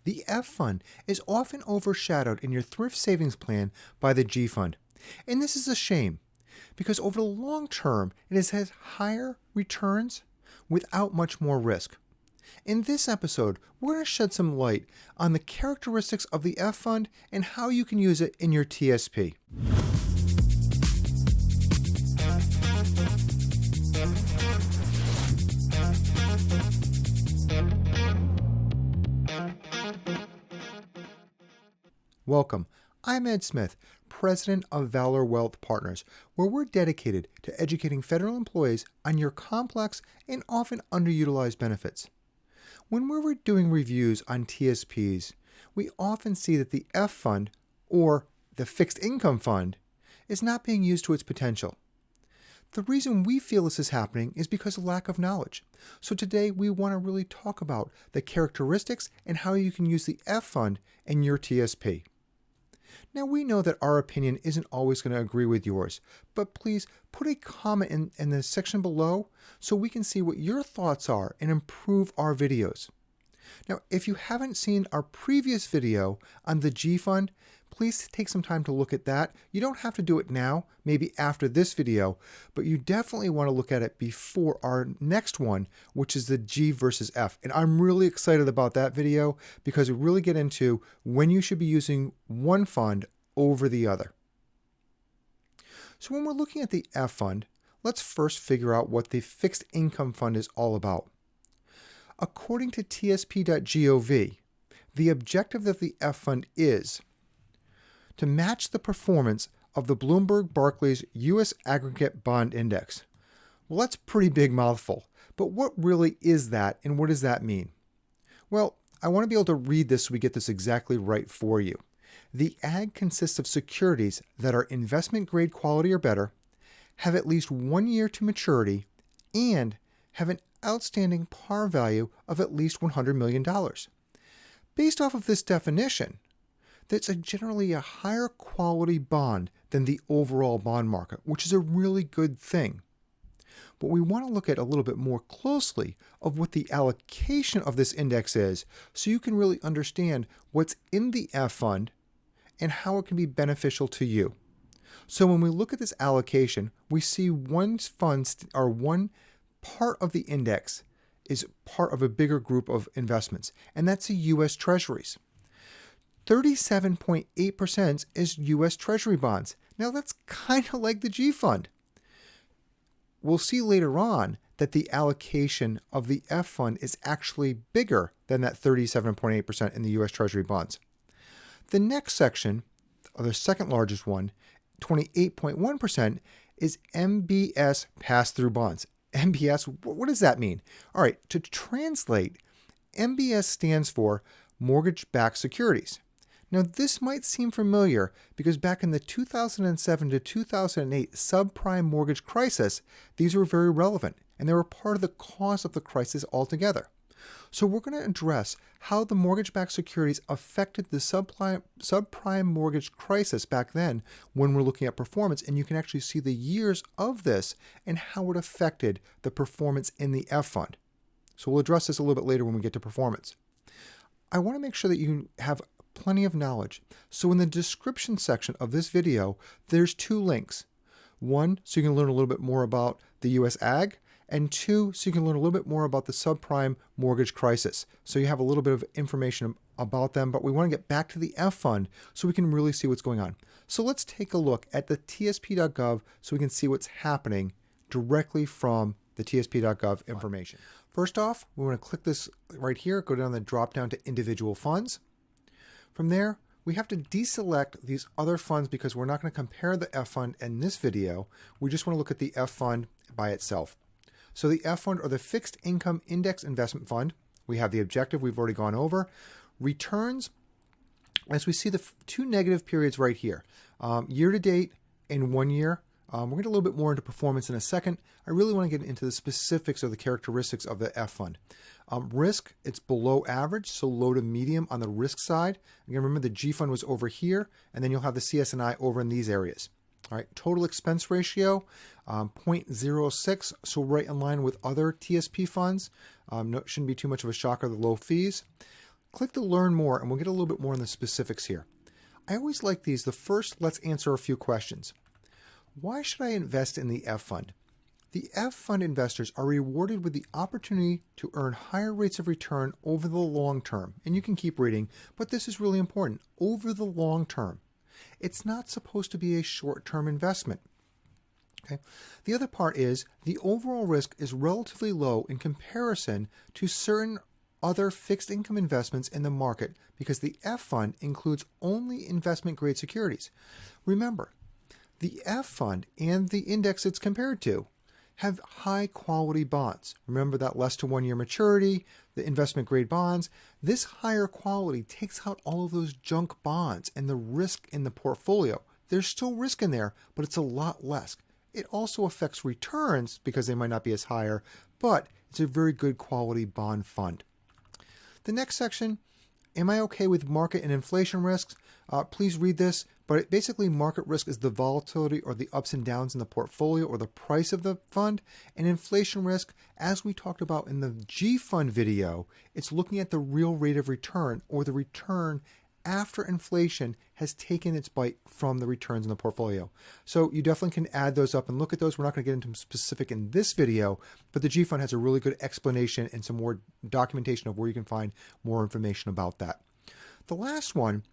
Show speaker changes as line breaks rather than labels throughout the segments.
The F fund is often overshadowed in your thrift savings plan by the G fund. And this is a shame because over the long term, it has higher returns without much more risk. In this episode, we're going to shed some light on the characteristics of the F fund and how you can use it in your TSP. Welcome. I'm Ed Smith, President of Valor Wealth Partners, where we're dedicated to educating federal employees on your complex and often underutilized benefits. When we're doing reviews on TSPs, we often see that the F fund, or the fixed income fund, is not being used to its potential. The reason we feel this is happening is because of lack of knowledge. So today we want to really talk about the characteristics and how you can use the F fund in your TSP. Now, we know that our opinion isn't always going to agree with yours, but please put a comment in the section below so we can see what your thoughts are and improve our videos. Now, if you haven't seen our previous video on the G fund, please take some time to look at that. You don't have to do it now, maybe after this video, but you definitely want to look at it before our next one, which is the G versus F. And I'm really excited about that video because we really get into when you should be using one fund over the other. So when we're looking at the F fund, let's first figure out what the fixed income fund is all about. According to tsp.gov, the objective of the F fund is to match the performance of the Bloomberg Barclays U.S. Aggregate Bond Index. Well, that's a pretty big mouthful, but what really is that and what does that mean? Well, I want to be able to read this so we get this exactly right for you. The AG consists of securities that are investment grade quality or better, have at least 1 year to maturity, and have an outstanding par value of at least $100 million. Based off of this definition, that's generally a higher quality bond than the overall bond market, which is a really good thing. But we want to look at a little bit more closely of what the allocation of this index is so you can really understand what's in the F fund and how it can be beneficial to you. So when we look at this allocation, we see one part of the index is part of a bigger group of investments, and that's the U.S. Treasuries. 37.8% is U.S. Treasury bonds. Now that's kind of like the G fund. We'll see later on that the allocation of the F fund is actually bigger than that 37.8% in the U.S. Treasury bonds. The next section, or the second largest one, 28.1%, is MBS pass-through bonds. MBS, what does that mean? All right, to translate, MBS stands for mortgage-backed securities. Now, this might seem familiar because back in the 2007 to 2008 subprime mortgage crisis, these were very relevant, and they were part of the cause of the crisis altogether. So we're going to address how the mortgage-backed securities affected the subprime mortgage crisis back then when we're looking at performance, and you can actually see the years of this and how it affected the performance in the F fund. So we'll address this a little bit later when we get to performance. I want to make sure that you have plenty of knowledge. So in the description section of this video, there's 2 links. One, so you can learn a little bit more about the U.S. Ag, and 2, so you can learn a little bit more about the subprime mortgage crisis. So you have a little bit of information about them, but we want to get back to the F fund so we can really see what's going on. So let's take a look at the tsp.gov so we can see what's happening directly from the tsp.gov information. First off, we want to click this right here, go down the drop down to individual funds. From there, we have to deselect these other funds because we're not going to compare the F fund in this video. We just want to look at the F fund by itself. So the F fund, or the fixed income index investment fund, we have the objective we've already gone over. Returns, as we see the 2 negative periods right here, year to date and 1 year. We're going to get a little bit more into performance in a second. I really want to get into the specifics of the characteristics of the F fund. Risk, it's below average, so low to medium on the risk side. Again, remember the G fund was over here, and then you'll have the CS&I over in these areas. All right, total expense ratio, 0.06, so right in line with other TSP funds. Shouldn't be too much of a shocker, the low fees. Click to learn more and we'll get a little bit more on the specifics here. I always like these. The first, let's answer a few questions. Why should I invest in the F fund? The F fund investors are rewarded with the opportunity to earn higher rates of return over the long term. And you can keep reading, but this is really important. Over the long term. It's not supposed to be a short-term investment. Okay. The other part is the overall risk is relatively low in comparison to certain other fixed income investments in the market because the F fund includes only investment grade securities. Remember, the F fund and the index it's compared to have high quality bonds. Remember that less to 1 year maturity, the investment grade bonds. This higher quality takes out all of those junk bonds and the risk in the portfolio. There's still risk in there, but it's a lot less. It also affects returns because they might not be as higher, but it's a very good quality bond fund. The next section, am I okay with market and inflation risks? Please read this, but basically market risk is the volatility or the ups and downs in the portfolio or the price of the fund. And inflation risk, as we talked about in the G fund video, it's looking at the real rate of return or the return after inflation has taken its bite from the returns in the portfolio. So you definitely can add those up and look at those. We're not going to get into them specific in this video, but the G Fund has a really good explanation and some more documentation of where you can find more information about that. The last one,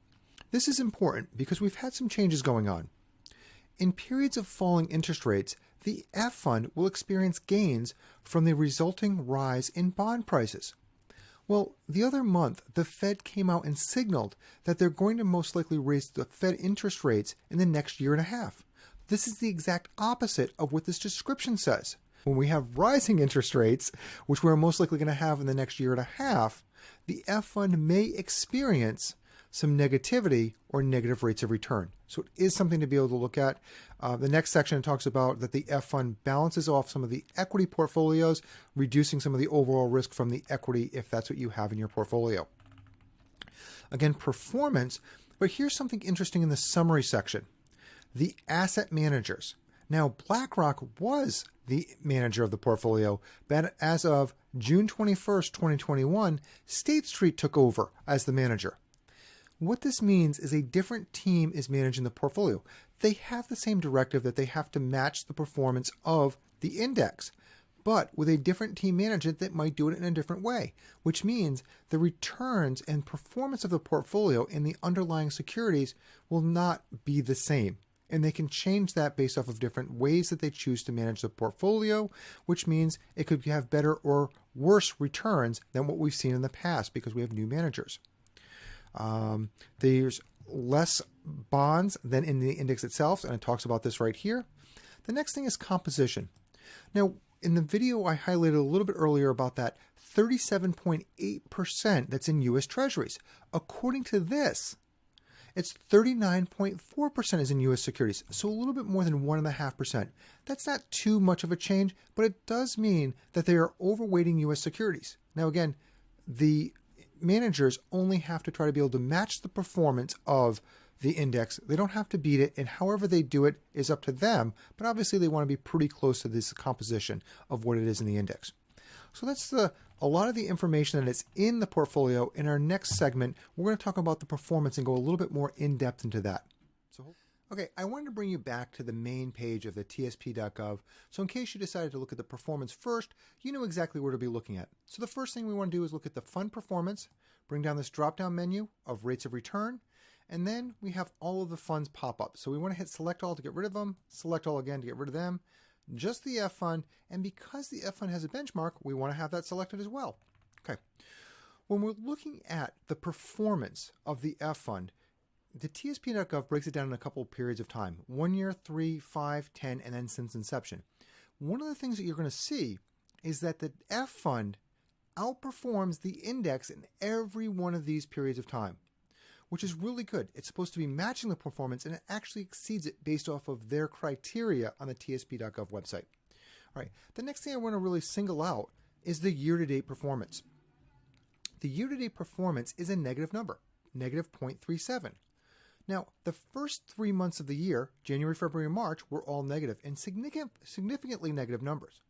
this is important because we've had some changes going on. In periods of falling interest rates, the F Fund will experience gains from the resulting rise in bond prices. Well, the other month, the Fed came out and signaled that they're going to most likely raise the Fed interest rates in the next year and a half. This is the exact opposite of what this description says. When we have rising interest rates, which we're most likely going to have in the next year and a half, the F fund may experience some negativity or negative rates of return. So it is something to be able to look at. The next section talks about that the F fund balances off some of the equity portfolios, reducing some of the overall risk from the equity if that's what you have in your portfolio. Again, performance, but here's something interesting in the summary section. The asset managers. Now, BlackRock was the manager of the portfolio, but as of June 21st, 2021, State Street took over as the manager. What this means is a different team is managing the portfolio. They have the same directive that they have to match the performance of the index, but with a different team management that might do it in a different way, which means the returns and performance of the portfolio in the underlying securities will not be the same. And they can change that based off of different ways that they choose to manage the portfolio, which means it could have better or worse returns than what we've seen in the past because we have new managers. There's less bonds than in the index itself, and it talks about this right here. The next thing is composition. Now, in the video I highlighted a little bit earlier about that 37.8% that's in U.S. Treasuries. According to this, it's 39.4% is in U.S. securities, so a little bit more than 1.5%. That's not too much of a change, but it does mean that they are overweighting U.S. securities. Now, again, the managers only have to try to be able to match the performance of the index. They don't have to beat it, and however they do it is up to them, but obviously they want to be pretty close to this composition of what it is in the index. So that's a lot of the information that is in the portfolio. In our next segment, we're going to talk about the performance and go a little bit more in depth into that. Okay, I wanted to bring you back to the main page of the tsp.gov. So in case you decided to look at the performance first, you know exactly where to be looking at. So the first thing we want to do is look at the fund performance, bring down this drop-down menu of rates of return, and then we have all of the funds pop up. So we want to hit select all to get rid of them, select all again to get rid of them, just the F fund, and because the F fund has a benchmark, we want to have that selected as well. Okay, when we're looking at the performance of the F fund, the tsp.gov breaks it down in a couple of periods of time, 1 year, 3, 5, 10, and then since inception. One of the things that you're going to see is that the F fund outperforms the index in every one of these periods of time, which is really good. It's supposed to be matching the performance, and it actually exceeds it based off of their criteria on the tsp.gov website. All right, the next thing I want to really single out is the year-to-date performance. The year-to-date performance is a negative number, negative 0.37. Now, the first 3 months of the year, January, February, and March, were all negative and significantly negative numbers.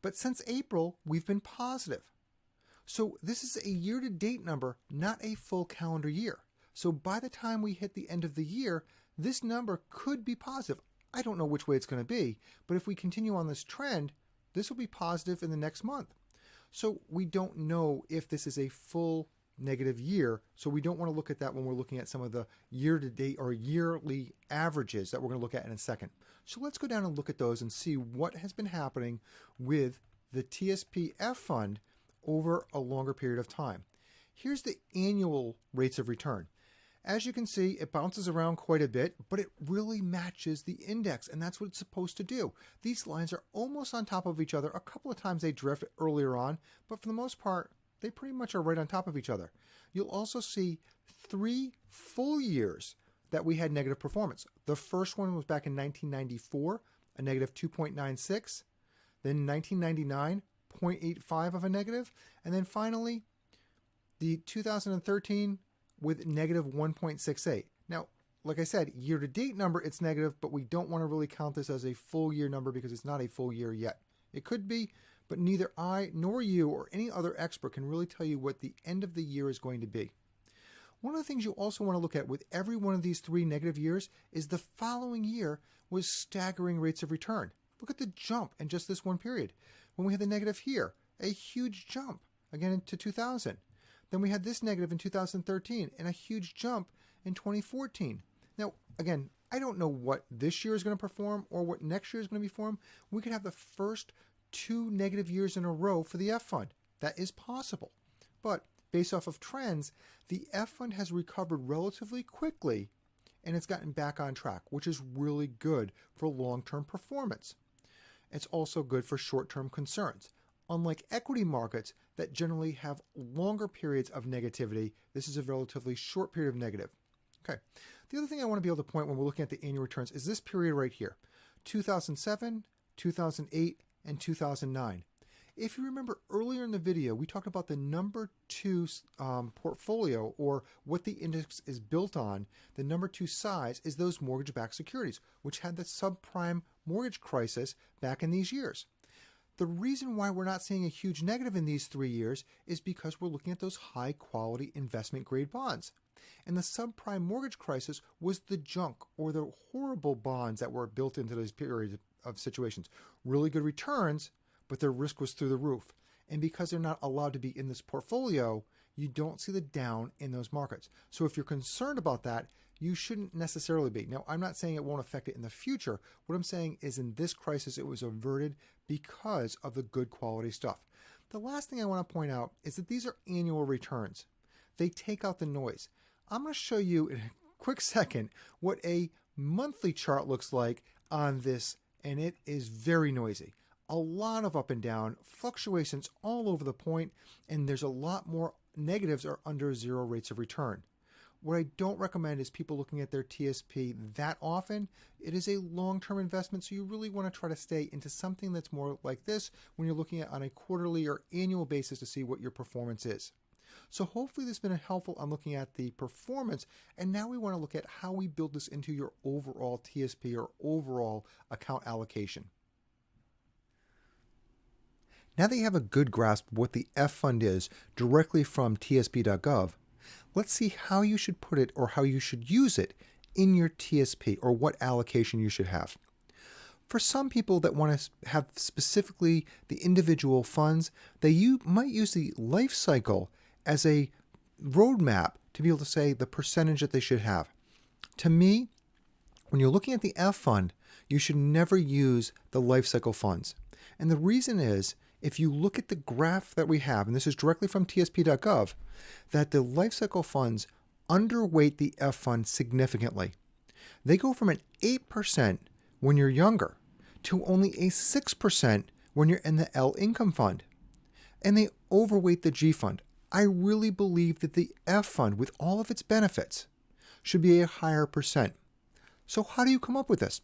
But since April, we've been positive. So this is a year-to-date number, not a full calendar year. So by the time we hit the end of the year, this number could be positive. I don't know which way it's going to be, but if we continue on this trend, this will be positive in the next month. So we don't know if this is a full negative year, so we don't want to look at that when we're looking at some of the year-to-date or yearly averages that we're going to look at in a second. So let's go down and look at those and see what has been happening with the TSP-F fund over a longer period of time. Here's the annual rates of return. As you can see, it bounces around quite a bit, but it really matches the index, and that's what it's supposed to do. These lines are almost on top of each other. A couple of times they drift earlier on, but for the most part, they pretty much are right on top of each other. You'll also see 3 full years that we had negative performance. The first one was back in 1994, a negative 2.96. Then 1999, 0.85 of a negative. And then finally, the 2013 with negative 1.68. Now, like I said, year-to-date number, it's negative, but we don't want to really count this as a full year number because it's not a full year yet. It could be, but neither I nor you or any other expert can really tell you what the end of the year is going to be. One of the things you also want to look at with every one of these 3 negative years is the following year was staggering rates of return. Look at the jump in just this one period. When we had the negative here, a huge jump, again into 2000. Then we had this negative in 2013 and a huge jump in 2014. Now, again, I don't know what this year is going to perform or what next year is going to perform. We could have the first 2 negative years in a row for the F fund. That is possible. But based off of trends, the F fund has recovered relatively quickly and it's gotten back on track, which is really good for long-term performance. It's also good for short-term concerns. Unlike equity markets that generally have longer periods of negativity, this is a relatively short period of negative. Okay. The other thing I want to be able to point when we're looking at the annual returns is this period right here, 2007, 2008, and 2009. If you remember earlier in the video, we talked about the number 2 portfolio, or what the index is built on. The number 2 size is those mortgage-backed securities, which had the subprime mortgage crisis back in these years. The reason why we're not seeing a huge negative in these 3 years is because we're looking at those high-quality investment-grade bonds. And the subprime mortgage crisis was the junk or the horrible bonds that were built into those periods of situations. Really good returns, but their risk was through the roof. And because they're not allowed to be in this portfolio, you don't see the down in those markets. So if you're concerned about that, you shouldn't necessarily be. Now, I'm not saying it won't affect it in the future. What I'm saying is in this crisis, it was averted because of the good quality stuff. The last thing I want to point out is that these are annual returns. They take out the noise. I'm going to show you in a quick second what a monthly chart looks like on this, and it is very noisy. A lot of up and down, fluctuations all over the point, and there's a lot more negatives or under 0 rates of return. What I don't recommend is people looking at their TSP that often. It is a long-term investment, so you really want to try to stay into something that's more like this when you're looking at on a quarterly or annual basis to see what your performance is. So hopefully this has been helpful on looking at the performance, and now we want to look at how we build this into your overall TSP or overall account allocation. Now that you have a good grasp of what the F fund is directly from tsp.gov, let's see how you should put it or how you should use it in your TSP or what allocation you should have. For some people that want to have specifically the individual funds, they might use the life cycle as a roadmap to be able to say the percentage that they should have. To me, when you're looking at the F fund, you should never use the life cycle funds. And the reason is, if you look at the graph that we have, and this is directly from tsp.gov, that the life cycle funds underweight the F fund significantly. They go from an 8% when you're younger to only a 6% when you're in the L income fund. And they overweight the G fund. I really believe that the F fund, with all of its benefits, should be a higher percent. So how do you come up with this?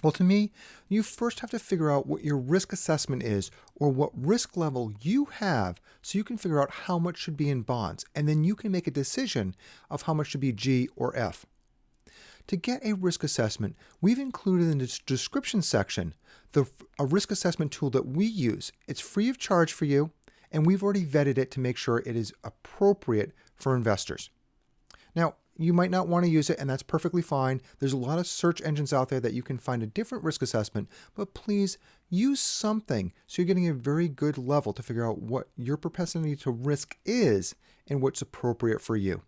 Well, to me, you first have to figure out what your risk assessment is or what risk level you have so you can figure out how much should be in bonds, and then you can make a decision of how much should be G or F. To get a risk assessment, we've included in the description section a risk assessment tool that we use. It's free of charge for you, and we've already vetted it to make sure it is appropriate for investors. Now, you might not want to use it, and that's perfectly fine. There's a lot of search engines out there that you can find a different risk assessment, but please use something so you're getting a very good level to figure out what your propensity to risk is and what's appropriate for you.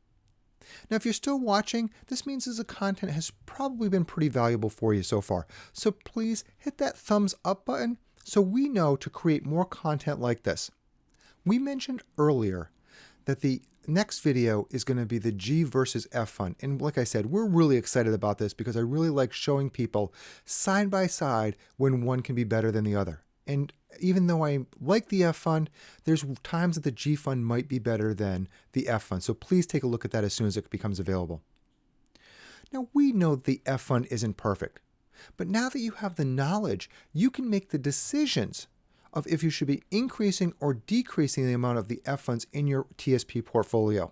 Now, if you're still watching, this means that the content has probably been pretty valuable for you so far. So please hit that thumbs up button so we know to create more content like this. We mentioned earlier that the next video is going to be the G versus F fund. And like I said, we're really excited about this because I really like showing people side by side when one can be better than the other. And even though I like the F fund, there's times that the G fund might be better than the F fund. So please take a look at that as soon as it becomes available. Now, we know the F fund isn't perfect, but now that you have the knowledge, you can make the decisions of if you should be increasing or decreasing the amount of the F funds in your TSP portfolio.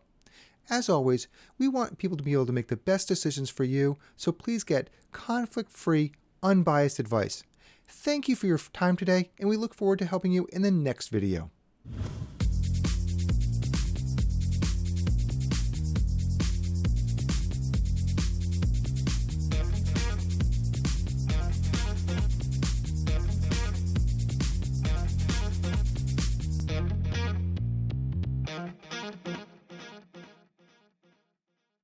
As always, we want people to be able to make the best decisions for you, so please get conflict-free, unbiased advice. Thank you for your time today, and we look forward to helping you in the next video.